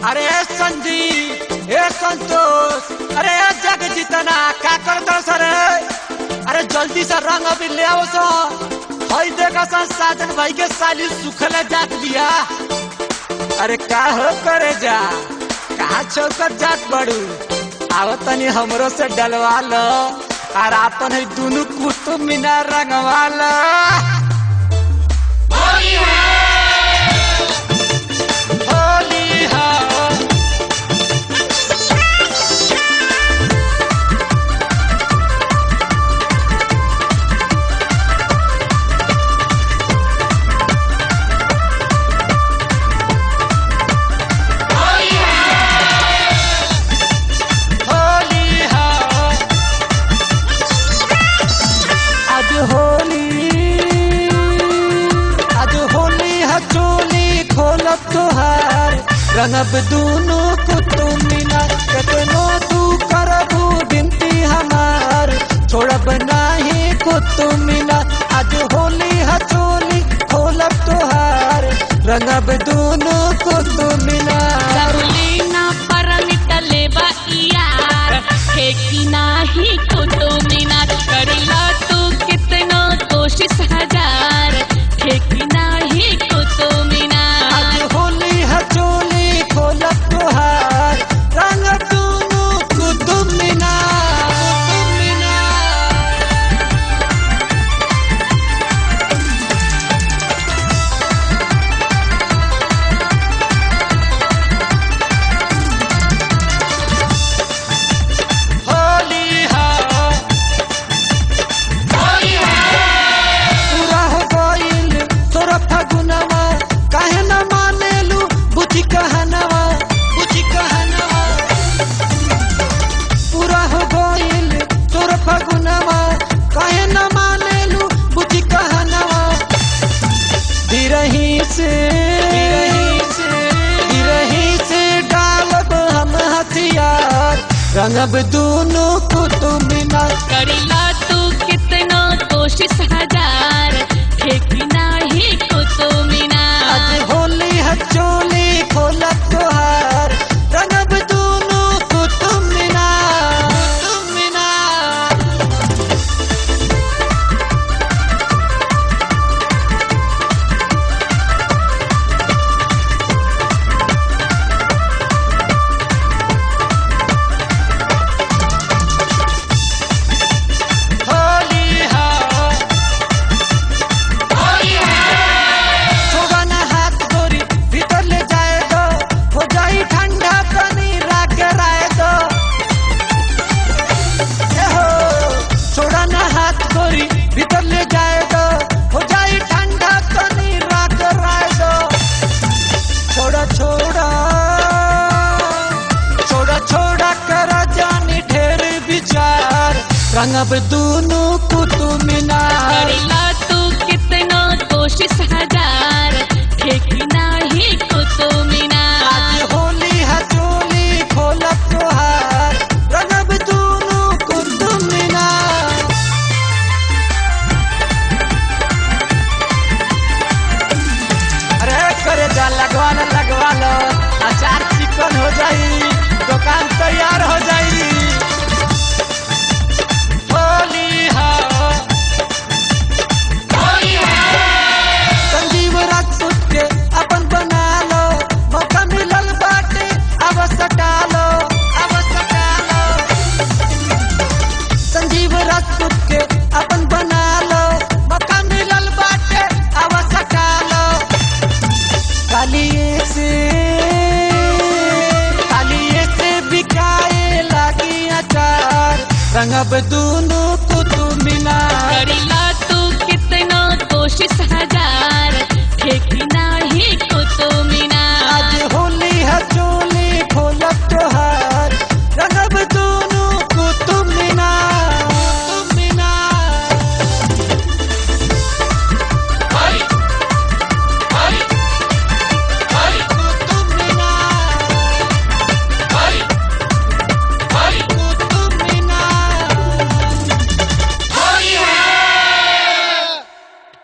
अरे संदीप, ए संतोष, अरे जग जितना का करता सर? अरे जल्दी से रंग अभी ले आओ सो। भाई देखा सा साजन भाई के साली सुखल जात दिया। अरे का हो करे जा, कहाँ चौकत जात बड़ू? आओ तनी हमरो से डलवा लो और आपन है दोनों कुतुब मीनार रंगवा लो। रंगब दोनों कुतुब मीनार, कितनो तू करबू बिनती हमार, छोड़ब नाही कुतुब मीनार। आज होली है चोली खोलब तोहार, रंगब दोनों कुतुब मीनार। ना परमिट लेबा यार, फेंकी नाही कुतुब मीनार। करिला तू कितनो कोशिश हजार, फेंकी नाही कुतुब मीनार। आज होली है चोली खोलब तोहार, रंगब दोनों कुतुब मीनार। रंगब दोनों कुतुब मीनार। करिला तू कितनो कोशिश हजार, फेंकी नाही कुतुब मीनार। आज होली है चोली खोलब तोहार, रंगब दोनों कुतुब मीनार। कुतुब मीनार। रंगब दोनों कुतुब मीनार। करिला तू कितनो कोशिश हजार, फेंकी नाही कुतुब मीनार। आज होली है चोली खोलब तोहार, रंगब दोनों कुतुब मीनार। अरे करे जा, लगवा लो, अचार चिकन हो जाई, दुकान तैयार हो जाई। रंगब दोनों